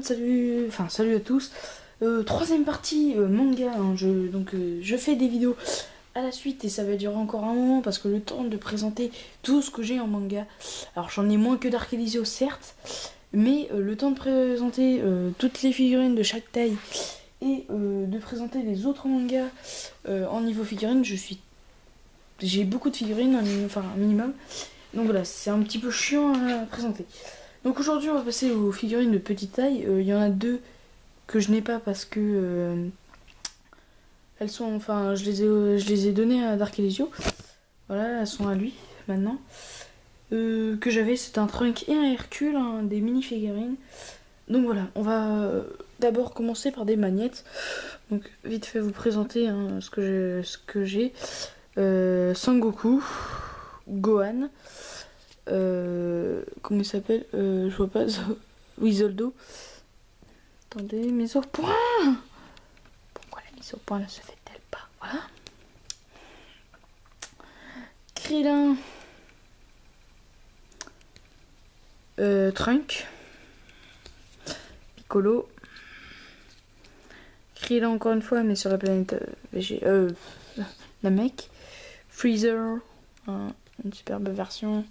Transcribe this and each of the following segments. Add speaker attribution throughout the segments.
Speaker 1: salut à tous. Troisième partie manga, hein, je fais des vidéos à la suite et ça va durer encore un moment parce que le temps de présenter tout ce que j'ai en manga. Alors j'en ai moins que Dark Elysium certes, mais le temps de présenter toutes les figurines de chaque taille et de présenter les autres mangas en niveau figurines, j'ai beaucoup de figurines, un minimum. Donc voilà, c'est un petit peu chiant à présenter. Donc aujourd'hui on va passer aux figurines de petite taille. Il y en a deux que je n'ai pas parce que elles sont, je les ai données à Dark Elysium. Voilà, elles sont à lui maintenant. Que j'avais, c'est un Trunk et un Hercule, hein, des mini figurines. Donc voilà, on va d'abord commencer par des magnettes. Donc vite fait vous présenter hein, ce que j'ai. Sangoku, Gohan. Comment il s'appelle je vois pas. Oui, Zoldo. Attendez, mise au point. Pourquoi la mise au point ne se fait-elle pas? Voilà. Krillin. Trunk. Piccolo. Krillin encore une fois, mais sur la planète Namek. Freezer. Une superbe version.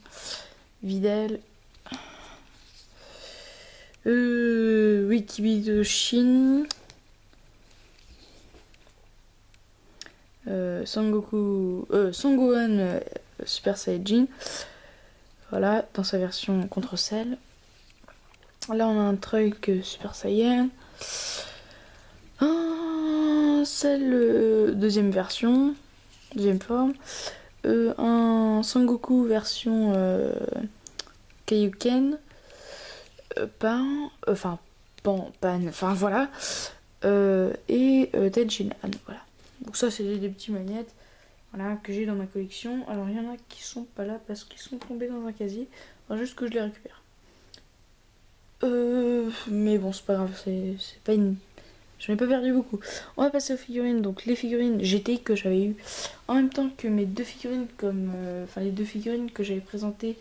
Speaker 1: Videl. Wikibi de Shin. Son Gohan Super Saiyajin. Voilà, dans sa version contre Cell. Là, on a un truc Super Saiyan. Cell, deuxième version. Deuxième forme. Un Sangoku version Kaioken. Pan, voilà. Et Tenshinhan, voilà. Donc ça, c'est des petits magnettes voilà, que j'ai dans ma collection. Alors, il y en a qui sont pas là parce qu'ils sont tombés dans un casier. Alors, juste que je les récupère. Mais bon, c'est pas grave, c'est pas une... J'en ai pas perdu beaucoup. On va passer aux figurines. Donc, les figurines GT que j'avais eu en même temps que mes deux figurines, les deux figurines que j'avais présentées.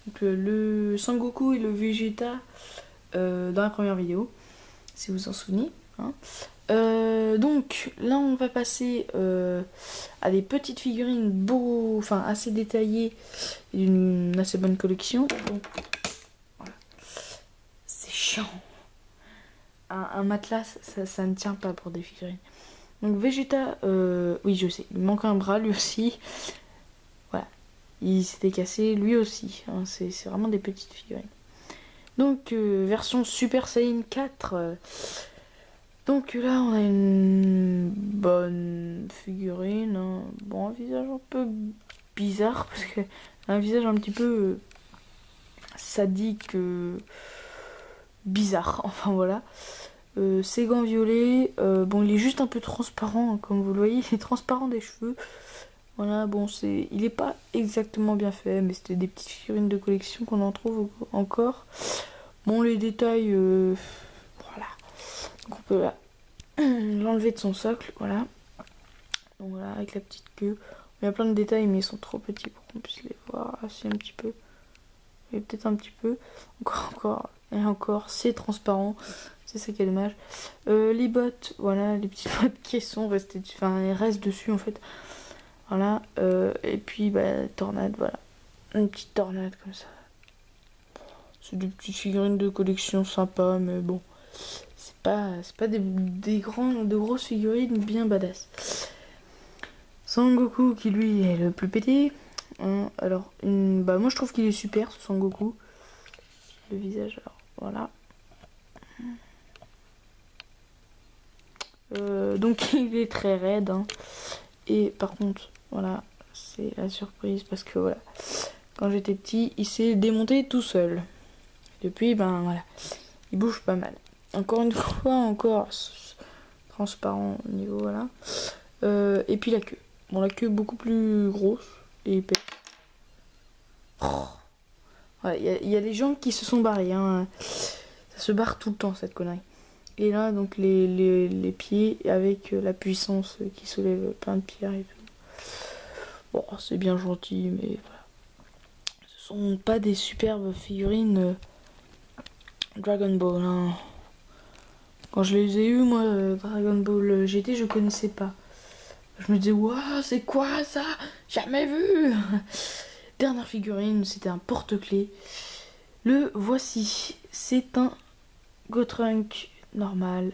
Speaker 1: Donc, le Sangoku et le Vegeta dans la première vidéo, si vous vous en souvenez. Hein. Donc là on va passer à des petites figurines assez détaillées et d'une assez bonne collection. Donc voilà. C'est chiant. Un matelas ça ne tient pas pour des figurines. Donc Vegeta, oui je sais, il manque un bras lui aussi. Voilà, il s'était cassé lui aussi. Hein. C'est vraiment des petites figurines. Donc version Super Saiyan 4. Donc là on a une bonne figurine. Hein. Bon, un visage un peu bizarre parce que un visage un petit peu sadique, bizarre. Enfin voilà. Ses gants violets. Bon, il est juste un peu transparent, hein, comme vous le voyez. Il est transparent des cheveux. Voilà, bon, il est pas exactement bien fait, mais c'était des petites figurines de collection qu'on en trouve encore. Bon, les détails, voilà. Donc on peut l'enlever de son socle, voilà. Donc voilà, avec la petite queue. Il y a plein de détails, mais ils sont trop petits pour qu'on puisse les voir. Ah, si, un petit peu. Et peut-être un petit peu. Encore, et encore, c'est transparent. C'est ça qui est dommage. Les bottes, voilà, les petites bottes qui sont restées dessus. Enfin, elles restent dessus en fait. Voilà. Et puis, tornade, voilà. Une petite tornade comme ça. C'est des petites figurines de collection sympa, mais bon. C'est pas de grosses figurines bien badass. Sangoku qui lui est le plus pété. Alors, moi je trouve qu'il est super ce Sangoku. Le visage, alors voilà. Donc il est très raide. Hein. Et par contre, voilà, c'est la surprise parce que voilà, quand j'étais petit, il s'est démonté tout seul. Depuis, voilà, il bouge pas mal. Encore une fois, encore transparent au niveau, voilà. Et puis la queue. Bon, la queue beaucoup plus grosse et épais. Voilà, il y a des gens qui se sont barrés. Hein. Ça se barre tout le temps, cette connerie. Et là, donc, les pieds avec la puissance qui soulève plein de pierres et tout. Bon, c'est bien gentil, mais voilà. Ce sont pas des superbes figurines Dragon Ball. Hein. Quand je les ai eus, moi, Dragon Ball GT, je connaissais pas. Je me disais, waouh, c'est quoi ça? Jamais vu! Dernière figurine, c'était un porte-clés. Le voici. C'est un Gotrunk normal.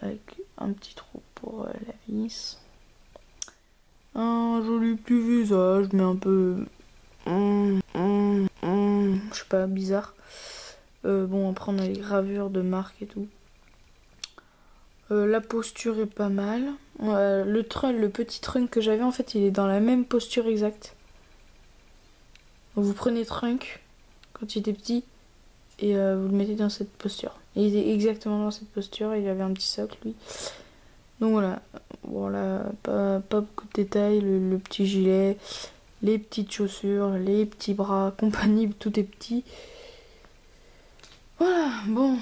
Speaker 1: Avec un petit trou pour la vis. Un joli petit visage, mais un peu... je sais pas, bizarre. Bon, après on a les gravures de marque et tout. La posture est pas mal. Le petit trunk que j'avais, en fait, il est dans la même posture exacte. Donc, vous prenez Trunk quand il était petit et vous le mettez dans cette posture. Et il est exactement dans cette posture. Il avait un petit socle, lui. Donc voilà. Voilà, pas beaucoup de détails. Le petit gilet, les petites chaussures, les petits bras, compagnie, tout est petit. Voilà, bon.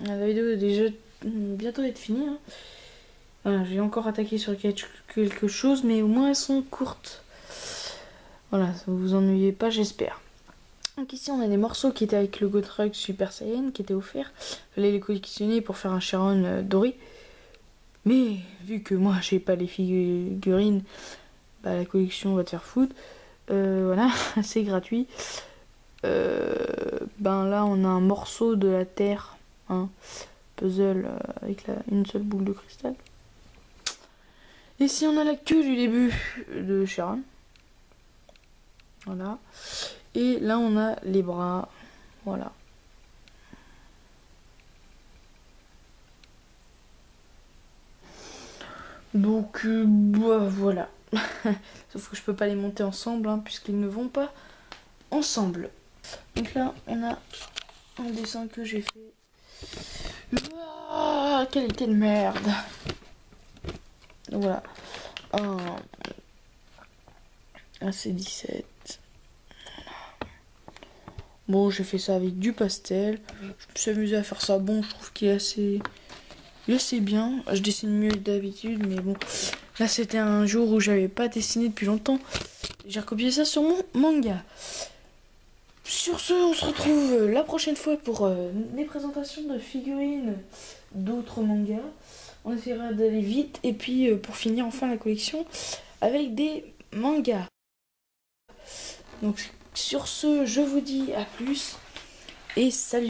Speaker 1: La vidéo est déjà bientôt être finie. Hein. Voilà, j'ai encore attaqué sur quelque chose, mais au moins elles sont courtes. Voilà, ça vous ennuyez pas, j'espère. Donc ici on a des morceaux qui étaient avec le Gotrunk Super Saiyan qui étaient offerts. Fallait les collectionner pour faire un Sharon doré. Mais vu que moi j'ai pas les figurines, bah, la collection va te faire foutre. Voilà, c'est gratuit. Ben là on a un morceau de la Terre, hein, puzzle avec une seule boule de cristal. Ici on a la queue du début de Sharon. Voilà. Et là on a les bras. Voilà. Donc bah, voilà. Sauf que je peux pas les monter ensemble hein, puisqu'ils ne vont pas ensemble. Donc là on a un dessin que j'ai fait. Ah, quelle merde. Donc voilà. Un C17. Bon, j'ai fait ça avec du pastel. Je me suis amusée à faire ça. Bon, je trouve qu'il est assez bien. Je dessine mieux que d'habitude, mais bon. Là, c'était un jour où j'avais pas dessiné depuis longtemps. J'ai recopié ça sur mon manga. Sur ce, on se retrouve la prochaine fois pour des présentations de figurines d'autres mangas. On essaiera d'aller vite. Et puis, pour finir enfin la collection avec des mangas. Donc, sur ce, je vous dis à plus et salut.